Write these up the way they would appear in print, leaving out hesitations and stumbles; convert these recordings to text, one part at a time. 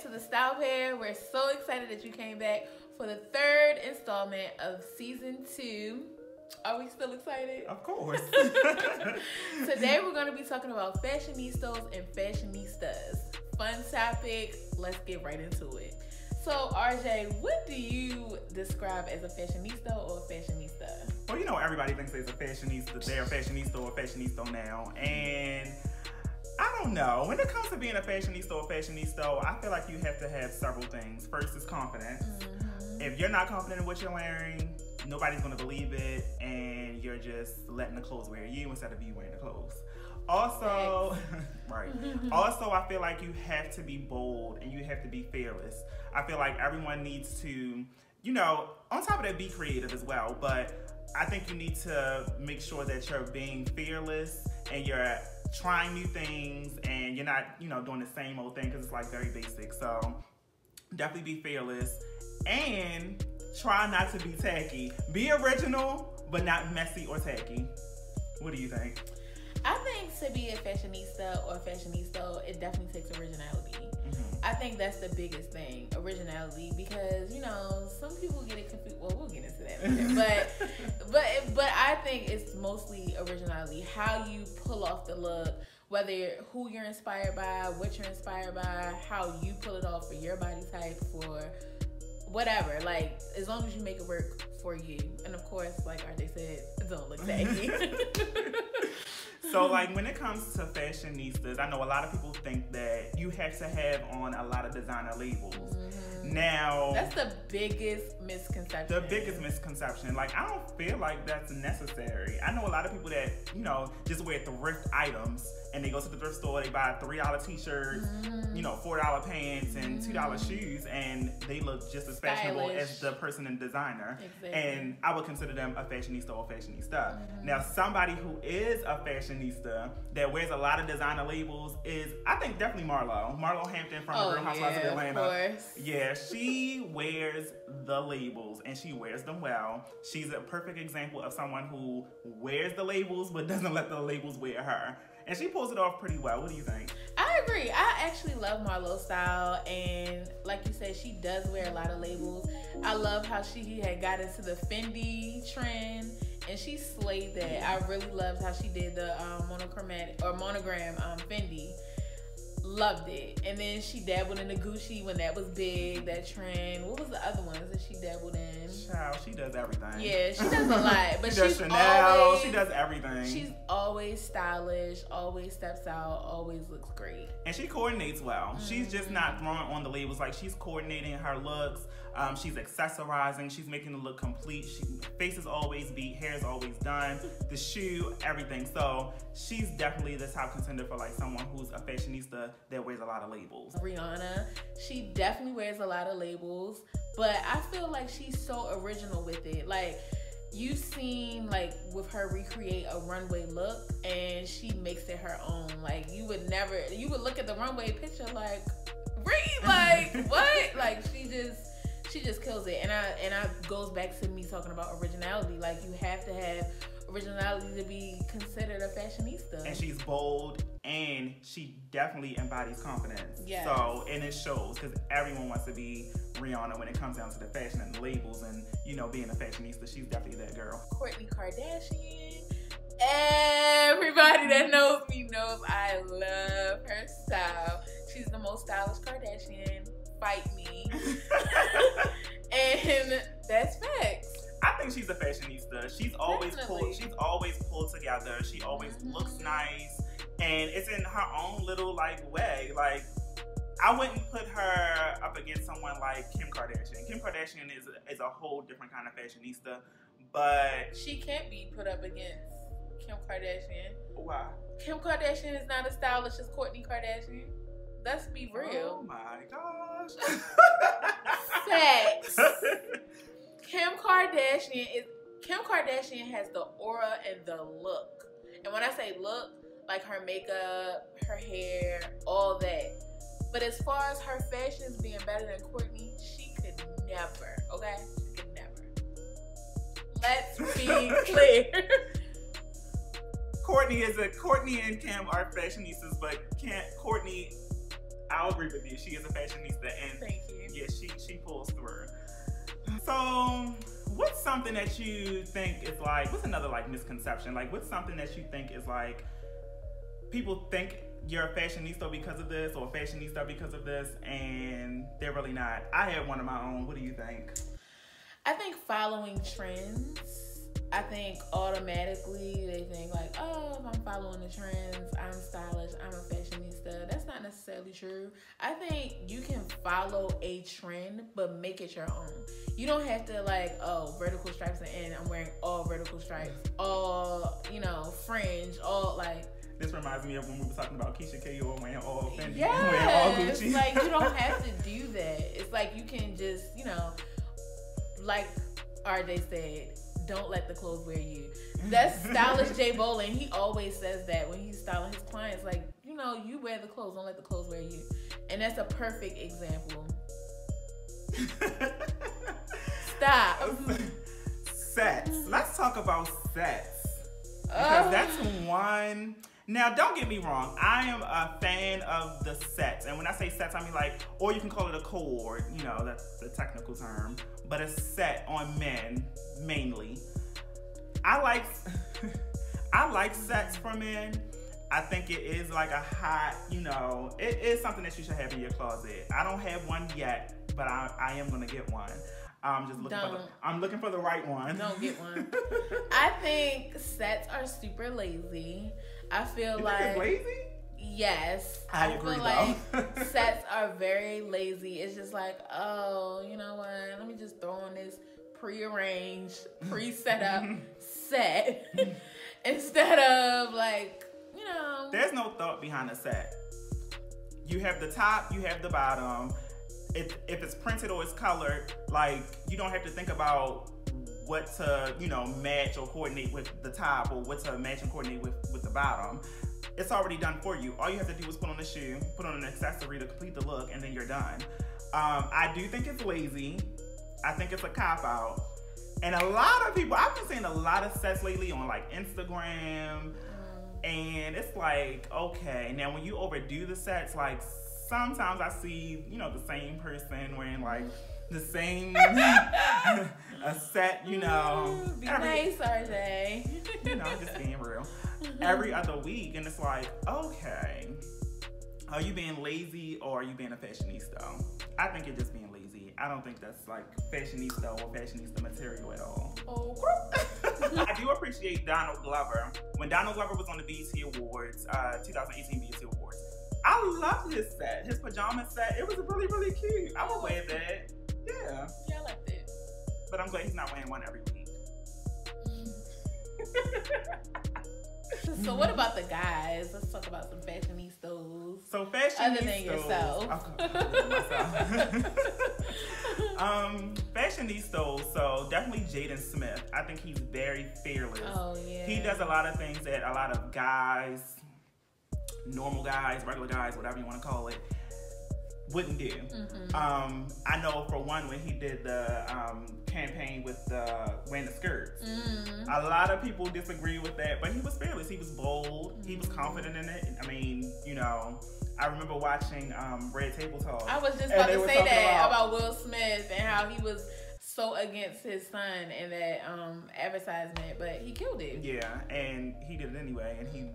back to the Style Pair. We're so excited that you came back for the third installment of season 2. Are we still excited? Of course. Today we're going to be talking about fashionistas and fashionistas. Fun topic. Let's get right into it. So, RJ, what do you describe as a fashionista or a fashionista? Well, you know, everybody thinks they're a fashionista or fashionisto now. And I don't know. When it comes to being a fashionista or fashionisto, I feel like you have to have several things. First is confidence. Mm-hmm. If you're not confident in what you're wearing, nobody's going to believe it, and you're just letting the clothes wear you instead of you wearing the clothes. Also, right. Also, I feel like you have to be bold and you have to be fearless. I feel like everyone needs to, you know, on top of that, be creative as well. But I think you need to make sure that you're being fearless and you're trying new things and you're not, you know, doing the same old thing because it's like very basic. So definitely be fearless and try not to be tacky. Be original, but not messy or tacky. What do you think? I think to be a fashionista or a fashionista, it definitely takes originality. Mm-hmm. I think that's the biggest thing, originality, because, you know, some people get it confused. Well, we'll get into that later. but I think it's mostly originality, how you pull off the look, whether who you're inspired by, what you're inspired by, how you pull it off for your body type, for whatever. Like, as long as you make it work for you. And of course, like RJ said, don't look tacky. So, like, when it comes to fashionistas, I know a lot of people think that you have to have on a lot of designer labels. Mm-hmm. Now, that's the biggest misconception. The biggest misconception. Like, I don't feel like that's necessary. I know a lot of people that, you know, just wear thrift items and they go to the thrift store, they buy $3 t-shirts, mm-hmm. you know, $4 pants and $2 shoes, and they look just as fashionable as the person in designer. Exactly. And I would consider them a fashionista or fashionista. Mm-hmm. Now, somebody who is a fashionista that wears a lot of designer labels is, I think, definitely Marlo Hampton from the Real Housewives of Atlanta. Of course. Yeah, she wears the labels and she wears them well. She's a perfect example of someone who wears the labels but doesn't let the labels wear her. And she pulls it off pretty well. What do you think? I agree. I actually love Marlo's style. And like you said, she does wear a lot of labels. I love how she had got into the Fendi trend. And she slayed that. I really loved how she did the monogram Fendi. Loved it. And then she dabbled in the Gucci when that was big, that trend. What was the other ones that she dabbled in? Child, she does everything. Yeah, she does a lot. But she does Chanel, she does everything. She's always stylish, always steps out, always looks great. And she coordinates well. Mm-hmm. She's just not throwing on the labels. Like, she's coordinating her looks. She's accessorizing. She's making the look complete. Face is always beat. Hair is always done. The shoe, everything. So she's definitely the top contender for like someone who's a fashionista that wears a lot of labels. Rihanna, she definitely wears a lot of labels, but I feel like she's so original with it. Like, you've seen, like, with her recreate a runway look and she makes it her own. Like, you would look at the runway picture like, really? Like, what? Like, she just kills it. And I goes back to me talking about originality. Like, you have to have originality to be considered a fashionista. And she's bold and she definitely embodies confidence. Yes. So, and it shows because everyone wants to be Rihanna when it comes down to the fashion and the labels and, you know, being a fashionista. She's definitely that girl. Kourtney Kardashian. Everybody that knows me knows I love her style. She's the most stylish Kardashian. Fight me. And that's facts. I think she's a fashionista. She's always pulled together. She always looks nice, and it's in her own little like way. Like, I wouldn't put her up against someone like Kim Kardashian. Kim Kardashian is a whole different kind of fashionista, but she can't be put up against Kim Kardashian. Why? Kim Kardashian is not as stylish as Kourtney Kardashian. Let's be real. Oh my gosh. Facts. Kim Kardashian has the aura and the look. And when I say look, like her makeup, her hair, all that. But as far as her fashion being better than Kourtney, she could never, okay? She could never. Let's be clear. Kourtney and Kim are fashionistas, but Kourtney, I'll agree with you. She is a fashionista, and thank you. Yeah, she pulls through. So, what's something that you think is like? What's another like misconception? Like, what's something that you think is like? People think you're a fashionista because of this, or a fashionista because of this, and they're really not. I have one of my own. What do you think? I think following trends. I think automatically they think like, oh, if I'm following the trends, I'm stylish, I'm a fashionista. That's not necessarily true. I think you can follow a trend, but make it your own. You don't have to like, oh, vertical stripes are in. I'm wearing all vertical stripes, all, fringe, all like. This reminds me of when we were talking about Keisha K.O. wearing all Fendi, yes, wearing all Gucci. Like you don't have to do that. It's like you can just, like RJ said, don't let the clothes wear you. That's stylish Jay Bolin. He always says that when he's styling his clients. Like, you wear the clothes, don't let the clothes wear you. And that's a perfect example. Stop. Sets. Let's talk about sets. Because that's one. Now, don't get me wrong. I am a fan of the sets. And when I say sets, I mean like, or you can call it a cord. That's the technical term. But a set on men, mainly. I like sets for men. I think it is like a hot, it is something that you should have in your closet. I don't have one yet, but I am going to get one. I'm just looking for the right one. Don't get one. I think sets are super lazy. I feel you like think it's lazy? Yes. I agree, feel like sets are very lazy. It's just like, oh, you know what? Let me just throw on this pre-arranged, pre-set up set instead of like, There's no thought behind a set. You have the top, you have the bottom. If it's printed or it's colored, like you don't have to think about what to, match or coordinate with the top, or what to match and coordinate with the bottom. It's already done for you. All you have to do is put on a shoe, put on an accessory to complete the look, and then you're done. I do think it's lazy. I think it's a cop-out. And a lot of people, I've been seeing a lot of sets lately on like Instagram, and it's like, okay, now when you overdo the sets, like sometimes I see, the same person wearing like the same a set, Be nice, RJ. Just being real. Every other week, and it's like, okay, are you being lazy or are you being a fashionista? I think you're just being lazy. I don't think that's like fashionista or fashionista material at all. Oh. I do appreciate Donald Glover. When Donald Glover was on the BET Awards, 2018 BET Awards, I loved his set, his pajama set. It was really, really cute. I would wear that. Yeah. Yeah, I liked it. But I'm glad he's not wearing one every week. So what about the guys? Let's talk about some fashionistas. So fashionistas. Other than yourself. Fashionistas, so definitely Jaden Smith. I think he's very fearless. Oh, yeah. He does a lot of things that a lot of guys, normal guys, regular guys, whatever you want to call it, wouldn't do. Mm-hmm. I know for one, when he did the campaign with wearing the skirts, a lot of people disagree with that, but he was fearless. He was bold. He was confident in it. I mean, I remember watching Red Table Talk. I was just about to say that about Will Smith and how he was so against his son in that advertisement, but he killed it. Yeah, and he did it anyway, and he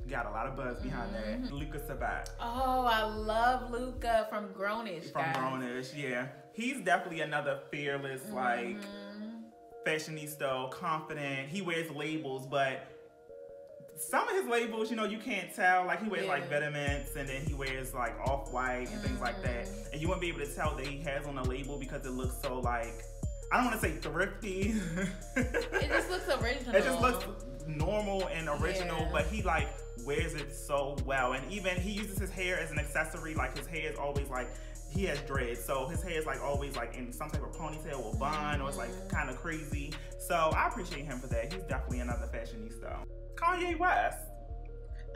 got a lot of buzz behind that. Luca Sabat. Oh, I love Luca from Grownish. From Grownish, yeah. He's definitely another fearless, like, fashionista, confident. He wears labels, but some of his labels, you can't tell. Like, he wears, like, Vitamins, and then he wears, like, Off-White and things like that. And you wouldn't be able to tell that he has on a label because it looks so, like, I don't want to say thrifty. It just looks original. It just looks normal and original, but he, like, wears it so well. And even he uses his hair as an accessory. Like, his hair is always like, he has dreads, so his hair is like always like in some type of ponytail or bun, or it's like kind of crazy. So I appreciate him for that. He's definitely another fashionista. Kanye West.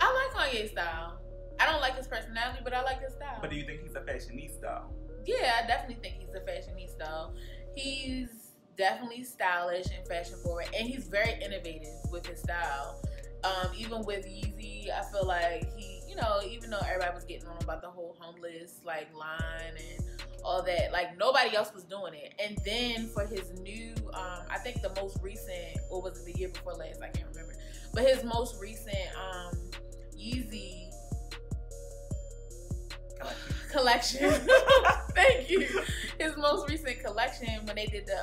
I like Kanye's style. I don't like his personality, but I like his style. But do you think he's a fashionista? Yeah, I definitely think he's a fashionista. He's definitely stylish and fashion forward, and he's very innovative with his style. Even with Yeezy, I feel like he, know, even though everybody was getting on about the whole homeless like line and all that, like nobody else was doing it. And then for his new, I think the most recent, or was it the year before last? I can't remember. But his most recent Yeezy collection. Thank you. His most recent collection, when they did the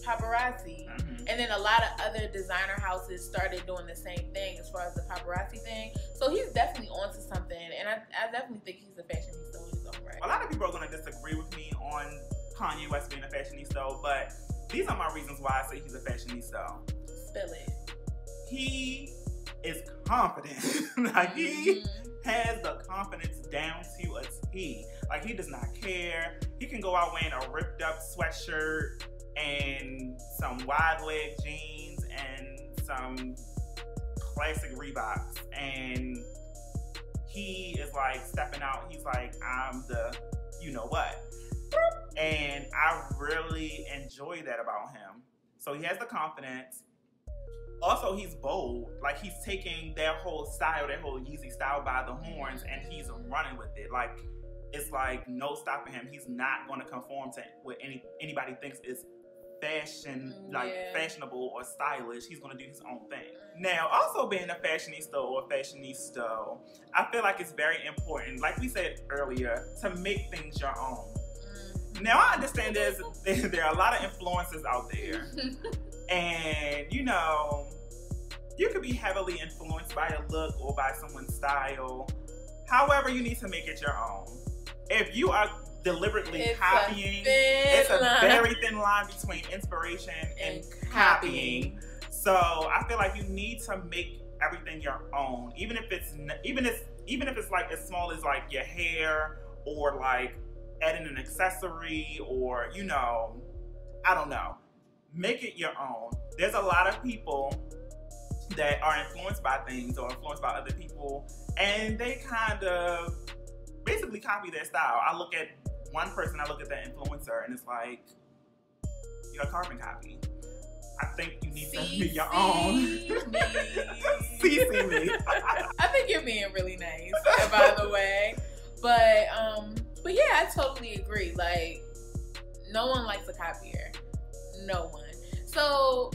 paparazzi, and then a lot of other designer houses started doing the same thing as far as the paparazzi thing. So he's definitely onto something, and I definitely think he's a fashionista in his own right. A lot of people are going to disagree with me on Kanye West being a fashionista, but these are my reasons why I say he's a fashionista. Spill it. He is confident. Like he has the confidence down to a T. Like he does not care. He can go out wearing a ripped up sweatshirt and some wide leg jeans and some classic Reeboks, and he is like stepping out. He's like, I'm the you know what, and I really enjoy that about him. So he has the confidence. Also, he's bold. Like he's taking that whole style, that whole Yeezy style by the horns, and he's running with it. Like it's like no stopping him. He's not going to conform to what anybody thinks is fashion, like fashionable or stylish. He's going to do his own thing. Now, also being a fashionista or fashionista, I feel like it's very important, like we said earlier, to make things your own. Now, I understand there are a lot of influences out there, and you know, you could be heavily influenced by a look or by someone's style. However, you need to make it your own. If you are deliberately copying, it's a very thin line between inspiration and copying. So I feel like you need to make everything your own, even if it's like as small as like your hair, or like adding an accessory, or you know, I don't know. Make it your own. There's a lot of people that are influenced by things or influenced by other people, and they kind of basically copy their style. I look at one person, I look at that influencer, and it's like, you're a carbon copy. I think you need to be your own. See me. I think you're being really nice, by the way. But yeah, I totally agree. Like, no one likes a copier. No one. So,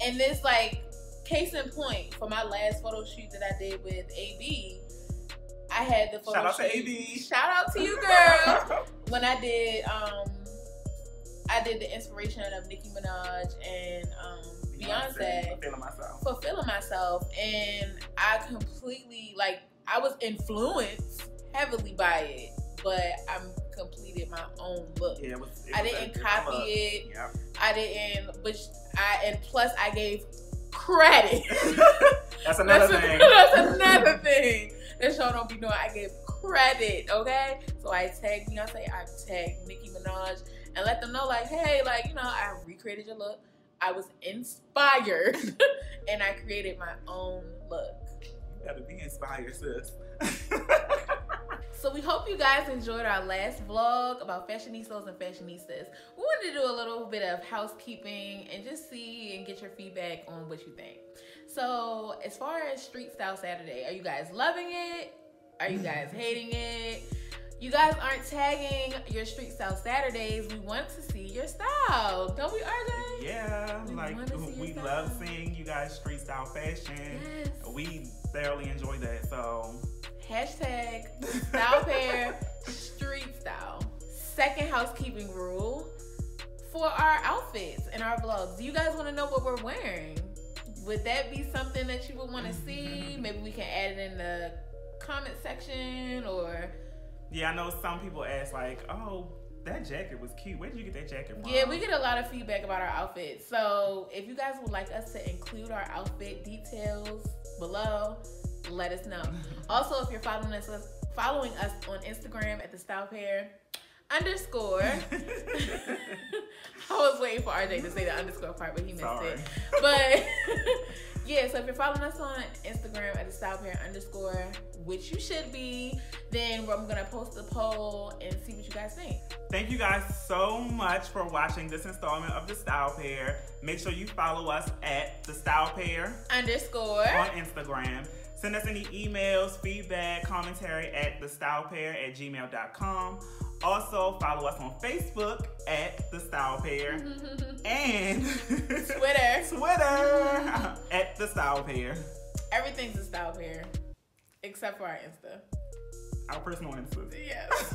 and this like, case in point, for my last photo shoot that I did with AB, I had the photo shout out shoot. to AB. Shout out to you, girl. When I did the inspiration of Nicki Minaj and Beyonce. For feeling myself, and I completely like, I was influenced heavily by it, but I completed my own look. Yeah, I didn't copy it. Yep. I didn't, and plus I gave credit. That's another thing. That's another thing. That show don't be doing. I gave credit, okay? So I tagged Beyonce, I tagged Nicki Minaj, and let them know, like, hey, like, you know, I recreated your look. I was inspired, and I created my own look. You gotta be inspired, sis. So we hope you guys enjoyed our last vlog about fashionistas and fashionistas. We wanted to do a little bit of housekeeping and just see and get your feedback on what you think. So as far as Street Style Saturday, are you guys loving it? Are you guys hating it? You guys aren't tagging your Street Style Saturdays. We want to see your style. Don't we, RJ? Yeah, we love seeing you guys Street Style fashion. Yes. We thoroughly enjoy that, so. Hashtag Style Pair Street Style. Second housekeeping rule for our outfits and our vlogs. Do you guys want to know what we're wearing? Would that be something that you would want to see? Maybe we can add it in the comment section, or... Yeah, I know some people ask like, oh, that jacket was cute. Where did you get that jacket from? Yeah, we get a lot of feedback about our outfits. So if you guys would like us to include our outfit details below, let us know. Also, if you're following us on Instagram at the Style Pair _ I was waiting for RJ to say the underscore part, but he missed it. But Yeah, so if you're following us on Instagram at @thestylepair_, which you should be, then I'm going to post a poll and see what you guys think. Thank you guys so much for watching this installment of The Style Pair. Make sure you follow us at @thestylepair_ on Instagram. Send us any emails, feedback, commentary at thestylepair@gmail.com. Also, follow us on Facebook at The Style Pair and Twitter at The Style Pair. Everything's The Style Pair, except for our Insta. Our personal Insta. Yes.